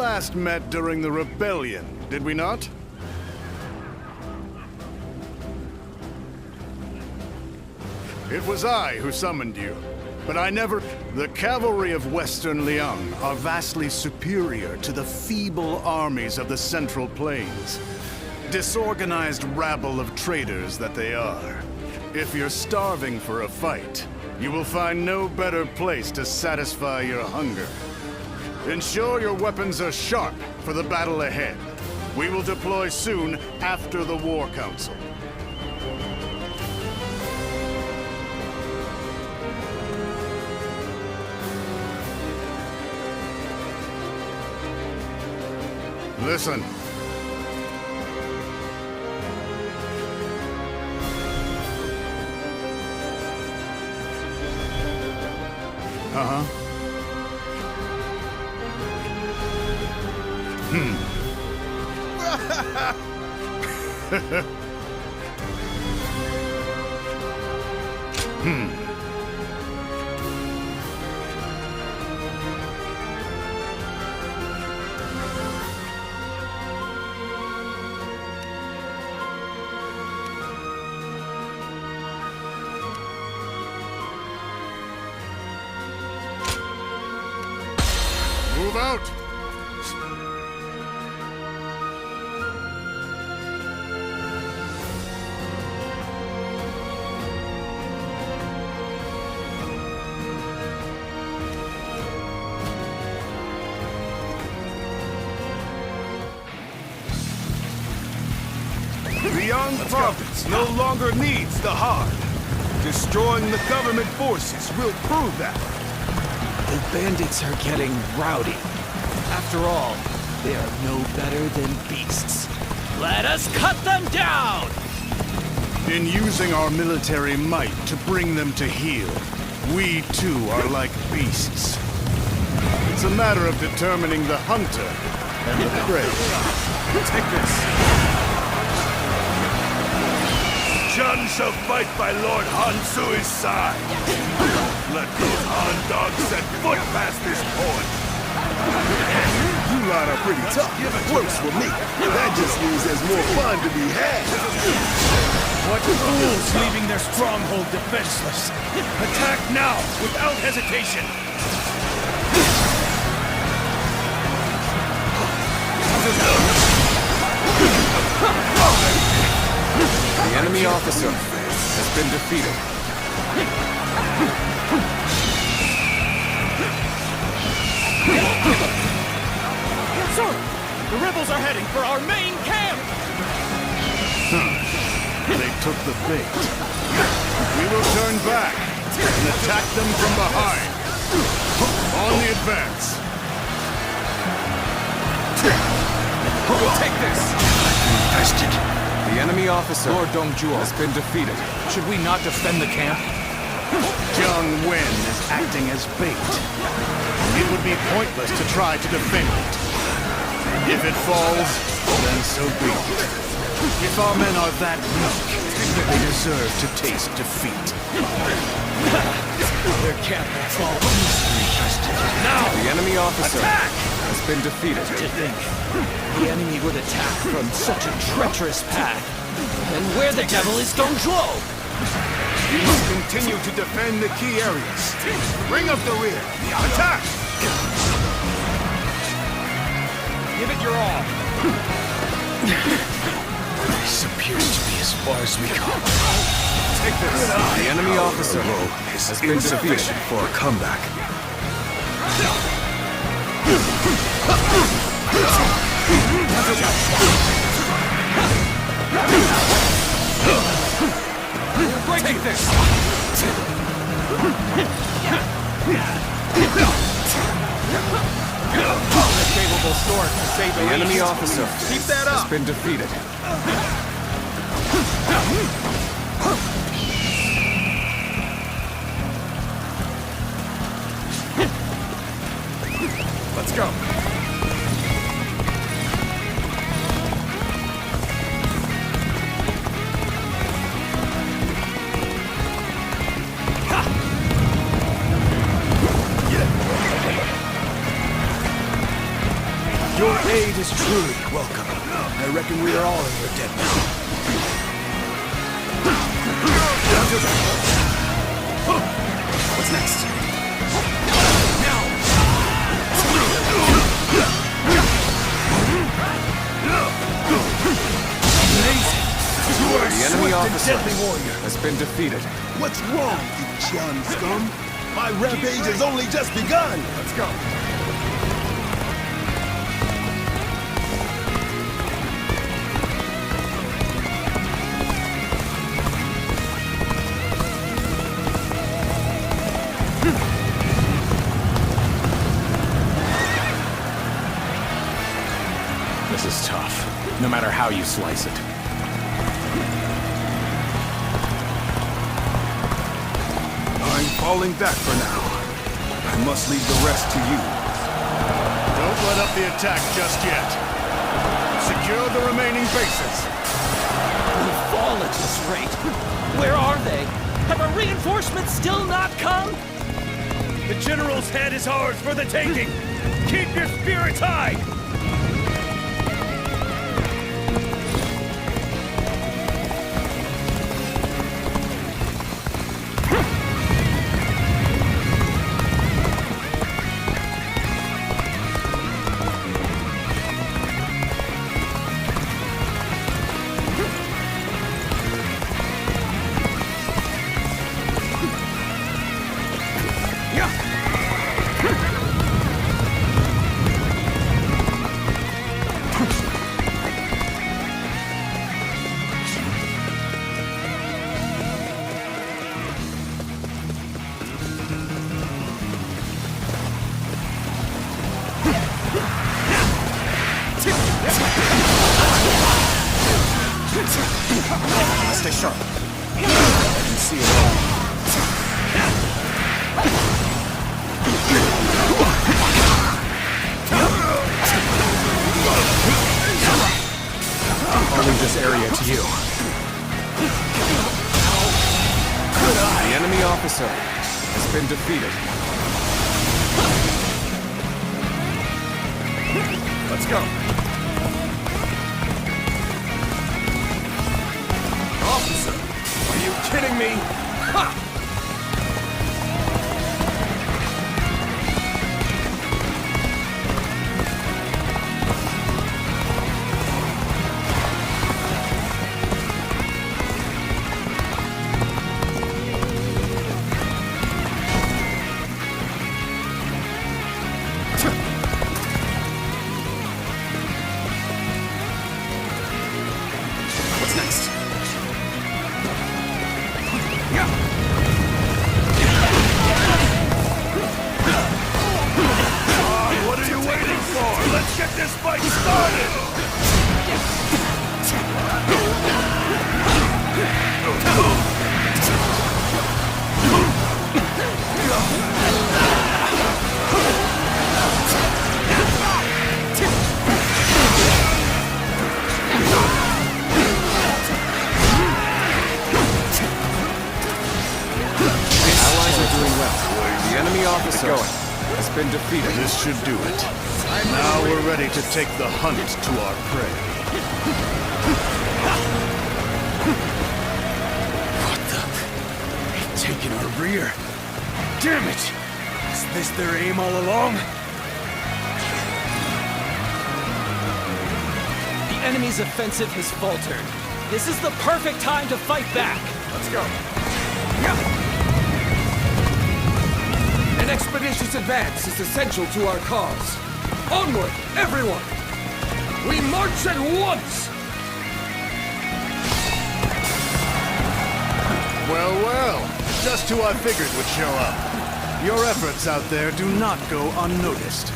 last met during the rebellion, did we not? It was I who summoned you, but I never... The cavalry of Western Liang are vastly superior to the feeble armies of the Central Plains. Disorganized rabble of traitors that they are. If you're starving for a fight, you will find no better place to satisfy your hunger. Ensure your weapons are sharp for the battle ahead. We will deploy soon after the War Council. Listen. Uh-huh. Move out! The Liang Province no longer needs the hard. Destroying the government forces will prove that. The bandits are getting rowdy. After all, they are no better than beasts. Let us cut them down! In using our military might to bring them to heel, we too are like beasts. It's a matter of determining the hunter and the prey. Take this. Qiang shall fight by Lord Han Sui's side. Let those Han dogs set foot past this point. You lot are pretty tough. Works for me. That just means there's more fun to be had. What fools leaving their stronghold defenseless. Attack now, without hesitation. The enemy officer has been defeated. Sir! The rebels are heading for our main camp! They took the bait. We will turn back and attack them from behind. On the advance. We'll take this! Infested. The enemy officer, Lord Dong Zhuo, has been defeated. Should we not defend the camp? Jiang Wen is acting as bait. It would be pointless to try to defend it. If it falls, then so be it. If our men are that weak, they deserve to taste defeat. Their camp will fall easily. Now! The enemy officer has been defeated. To think, the enemy would attack from such a treacherous path. And where the devil is Dong Zhuo? We must continue to defend the key areas. Bring up the rear. Attack! Give it your all. This appears to be as far as we come. Take this. The enemy officer has been defeated. For a comeback. Take this! A capable sword to save The enemy officer Keep that has up. been defeated. Let's go. Your aid is truly welcome. I reckon we are all in your debt now. What's next? Now! Amazing! You are The enemy swift and officer deadly warrior. has been defeated. What's wrong, you Qiang scum? My rampage has only just begun! Let's go. This is tough, no matter how you slice it. I'm falling back for now. I must leave the rest to you. Don't let up the attack just yet. Secure the remaining bases. We'll fall at this rate. Where are they? Have our reinforcements still not come? The general's head is ours for the taking! Keep your spirits high! Stay sharp. I can see it all. I'll leave this area to you. The enemy officer has been defeated. Let's go. Officer, are you kidding me? Ha! What's next? What are you waiting for? Let's get this fight started! Allies are doing well. The enemy officer has been defeated. This should do it. Now we're ready to take the hunt to our prey. What the? They've taken our rear. Damn it! Is this their aim all along? The enemy's offensive has faltered. This is the perfect time to fight back. Let's go. An expeditious advance is essential to our cause. Onward, everyone! We march at once! Well, well. Just who I figured would show up. Your efforts out there do not go unnoticed.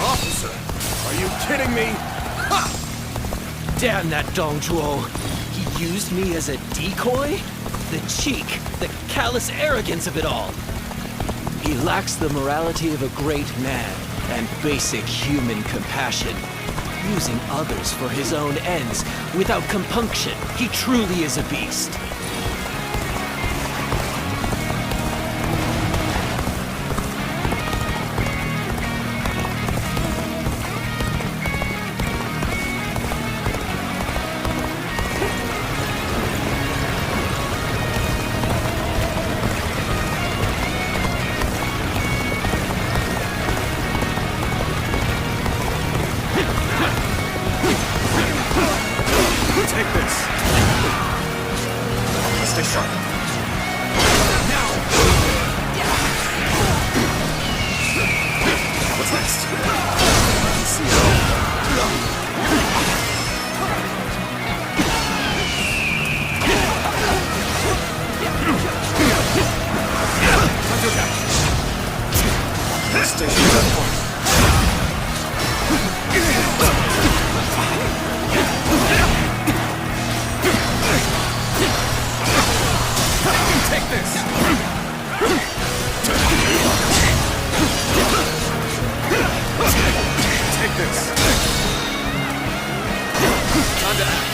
Officer, are you kidding me? Ha! Damn that Dong Zhuo. He used me as a decoy? The cheek, the callous arrogance of it all. He lacks the morality of a great man and basic human compassion. Using others for his own ends without compunction. He truly is a beast. station checkpoint. Take this! Take this. Time to act.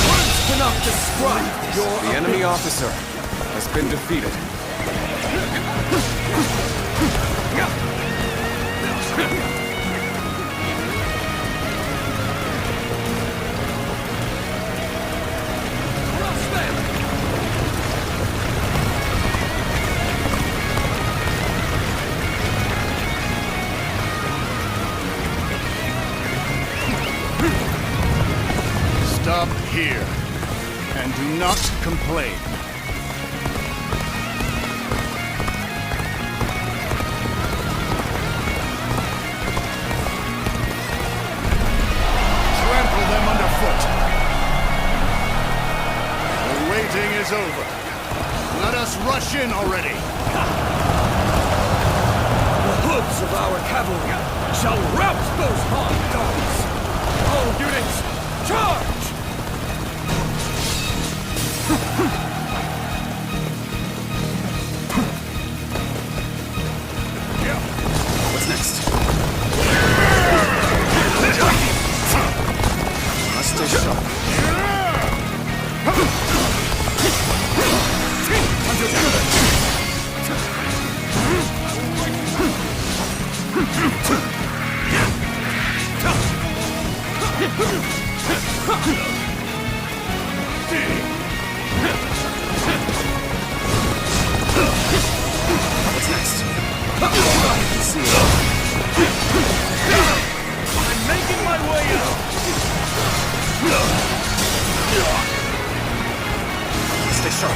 Words cannot describe your... The enemy officer has been defeated. Crush them! Stop here, and do not complain. Trample them underfoot. The waiting is over. Let us rush in already. The hooves of our cavalry shall rout those Han dogs! All units, charge! What's next? Must stay sharp. What's next? I can see it. I'm making my way out! Stay sharp.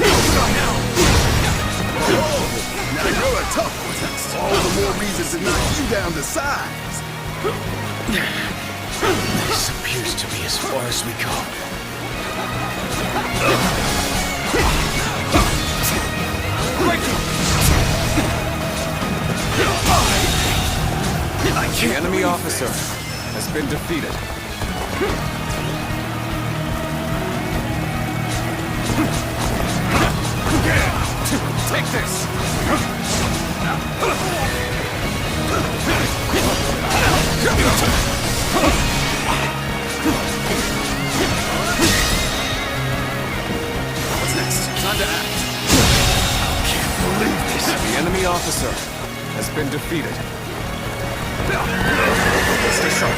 Now you're a tough one. All the more reason to knock you down to size. This appears to be as far as we go. The enemy officer has been defeated. Take this! What's next? Time to act. The enemy officer has been defeated. Stay sharp.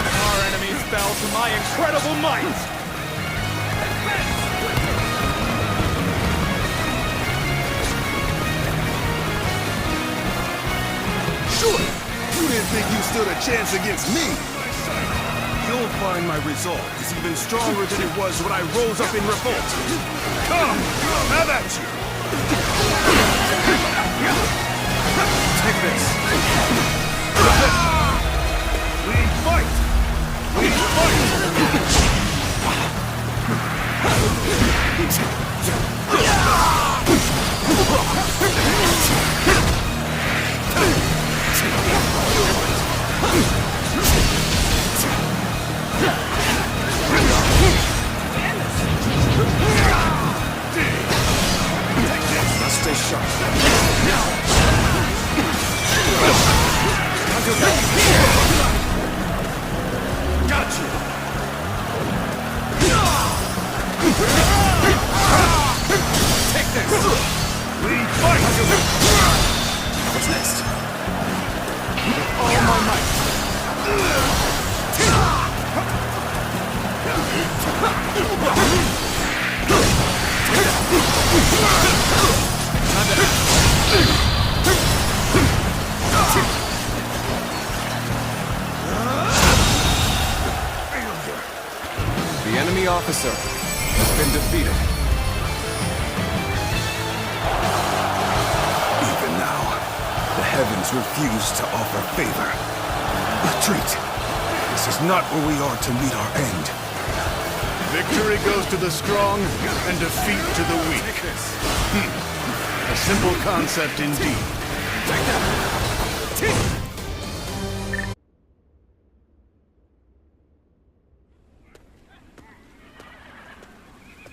Our enemies fell to my incredible might! Sure, you didn't think you stood a chance against me. You'll find my resolve is even stronger than it was when I rose up in revolt. Come! Have at you! Take this. We fight! We fight! Must stay sharp. Got you! Take this! We fight! What's next? All my might! The enemy officer has been defeated. Even now, the heavens refuse to offer favor. Retreat. This is not where we are to meet our end. Victory goes to the strong, and defeat to the weak. A simple concept indeed.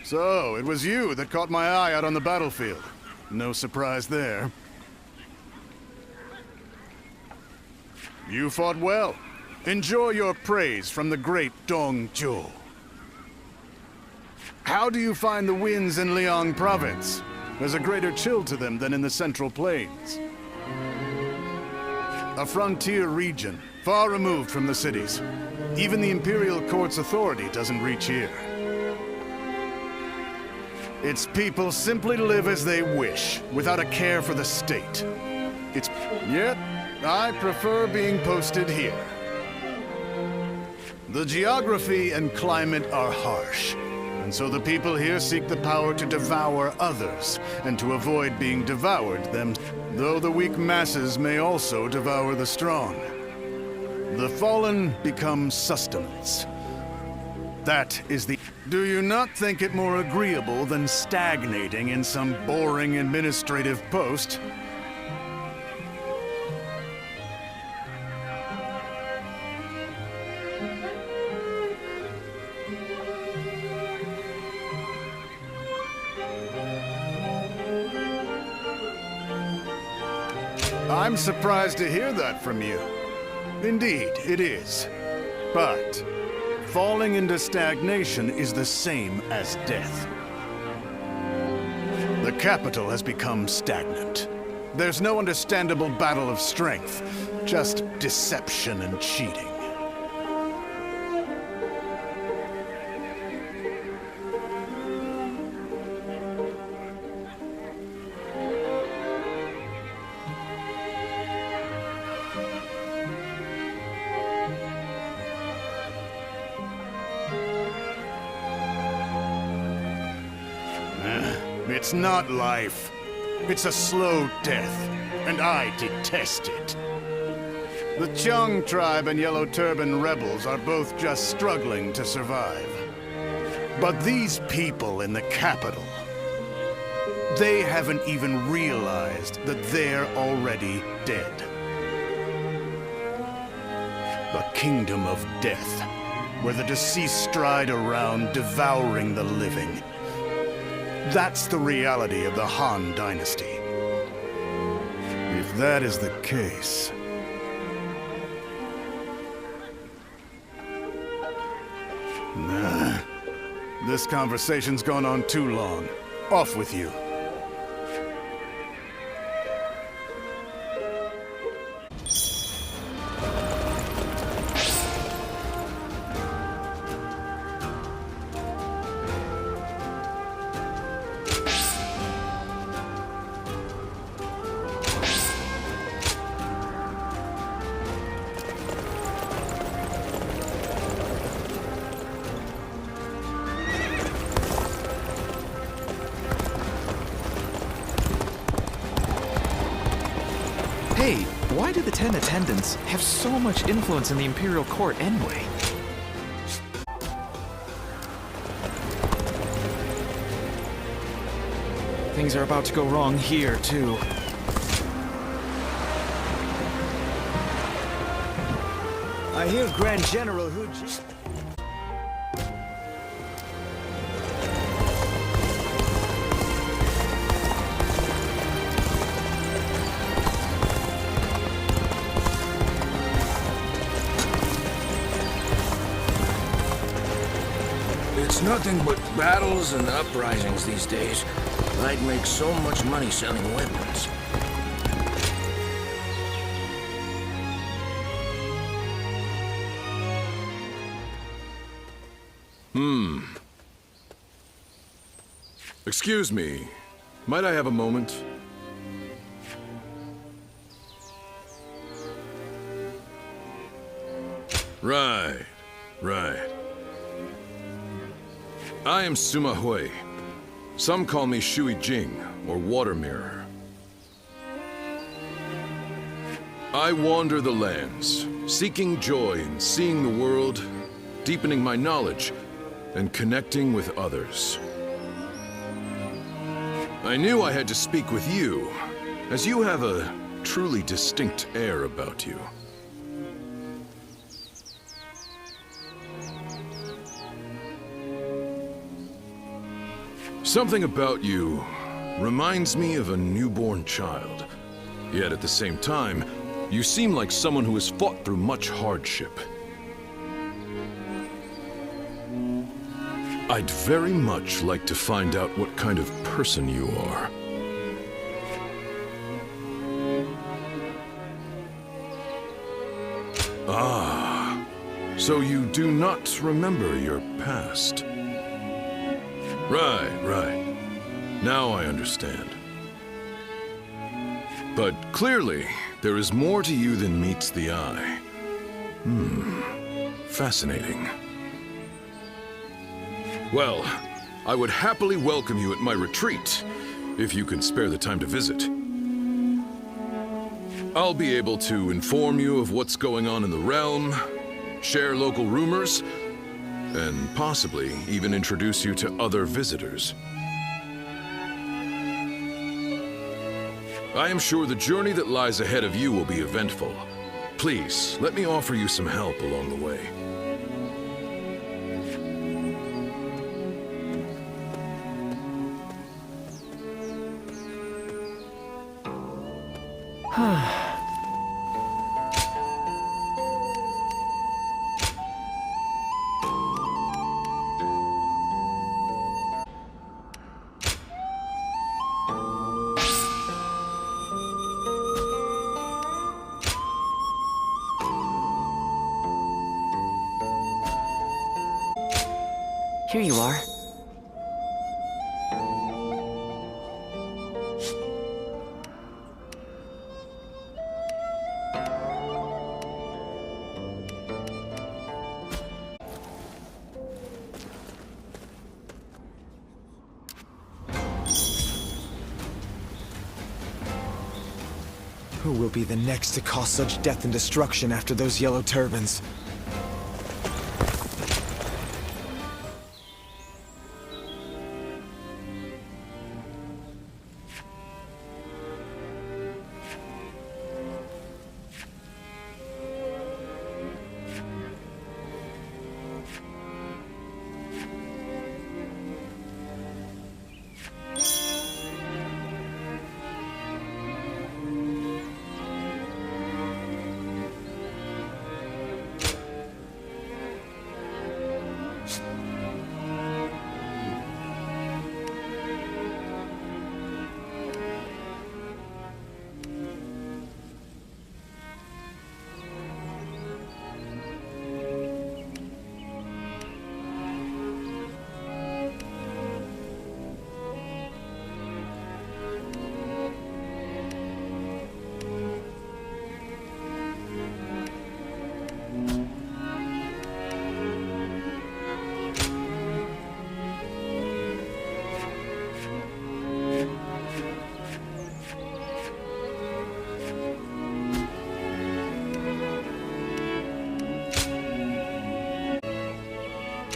So, it was you that caught my eye out on the battlefield. No surprise there. You fought well. Enjoy your praise from the great Dong Zhuo. How do you find the winds in Liang Province? There's a greater chill to them than in the Central Plains. A frontier region, far removed from the cities. Even the Imperial Court's authority doesn't reach here. Its people simply live as they wish, without a care for the state. Yet, I prefer being posted here. The geography and climate are harsh, and so the people here seek the power to devour others, and to avoid being devoured them, though the weak masses may also devour the strong. The fallen become sustenance. That is the... Do you not think it more agreeable than stagnating in some boring administrative post? I'm surprised to hear that from you. Indeed, it is. But falling into stagnation is the same as death. The capital has become stagnant. There's no understandable battle of strength, just deception and cheating. It's not life. It's a slow death, and I detest it. The Qiang tribe and Yellow Turban rebels are both just struggling to survive. But these people in the capital, they haven't even realized that they're already dead. The kingdom of death, where the deceased stride around devouring the living. That's the reality of the Han Dynasty. If that is the case... Nah. This conversation's gone on too long. Off with you. Hey, why do the 10 attendants have so much influence in the Imperial Court anyway? Things are about to go wrong here, too. I hear Grand General Hu just... It's nothing but battles and uprisings these days. I'd make so much money selling weapons. Excuse me. Might I have a moment? Right. I am Sima Hui. Some call me Shui Jing, or Water Mirror. I wander the lands, seeking joy in seeing the world, deepening my knowledge, and connecting with others. I knew I had to speak with you, as you have a truly distinct air about you. Something about you reminds me of a newborn child. Yet at the same time, you seem like someone who has fought through much hardship. I'd very much like to find out what kind of person you are. Ah, so you do not remember your past. Right. Now I understand. But clearly, there is more to you than meets the eye. Fascinating. Well, I would happily welcome you at my retreat, if you can spare the time to visit. I'll be able to inform you of what's going on in the realm, share local rumors, and possibly even introduce you to other visitors. I am sure the journey that lies ahead of you will be eventful. Please, let me offer you some help along the way. Here you are. Who will be the next to cause such death and destruction after those yellow turbans?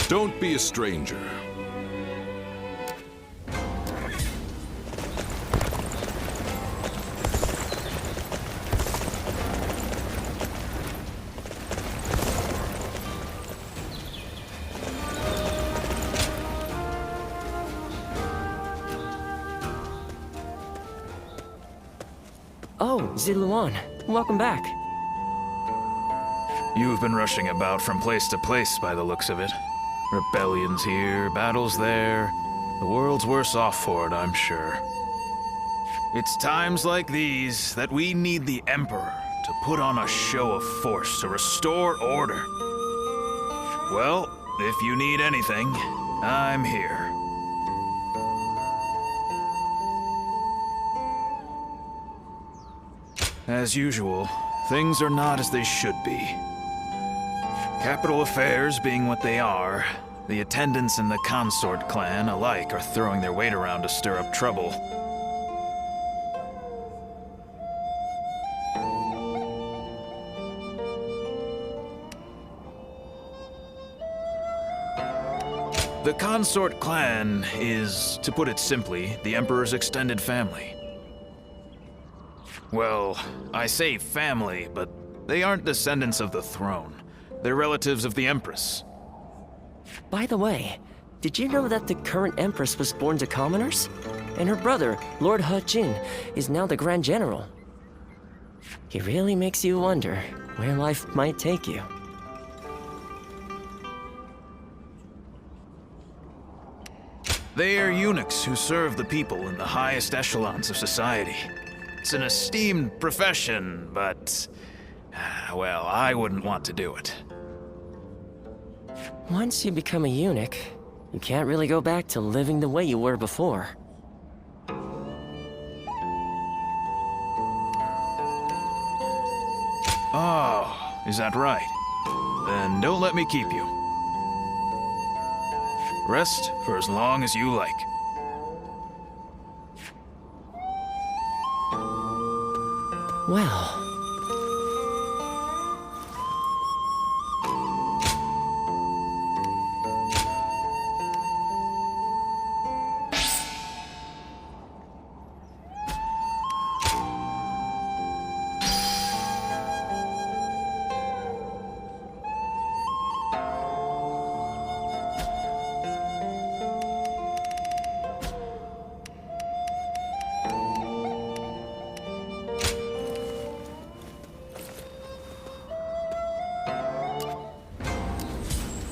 Don't be a stranger. Oh, Ziluan, welcome back. You've been rushing about from place to place by the looks of it. Rebellions here, battles there. The world's worse off for it, I'm sure. It's times like these that we need the Emperor to put on a show of force to restore order. Well, if you need anything, I'm here. As usual, things are not as they should be. Capital affairs being what they are, the attendants in the Consort clan alike are throwing their weight around to stir up trouble. The Consort clan is, to put it simply, the Emperor's extended family. Well, I say family, but they aren't descendants of the throne. They're relatives of the Empress. By the way, did you know that the current Empress was born to commoners? And her brother, Lord He Jin, is now the Grand General. It really makes you wonder where life might take you. They are eunuchs who serve the people in the highest echelons of society. It's an esteemed profession, but... well, I wouldn't want to do it. Once you become a eunuch, you can't really go back to living the way you were before. Oh, is that right? Then don't let me keep you. Rest for as long as you like. Well...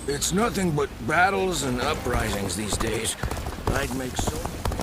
It's nothing but battles and uprisings these days. I'd make so...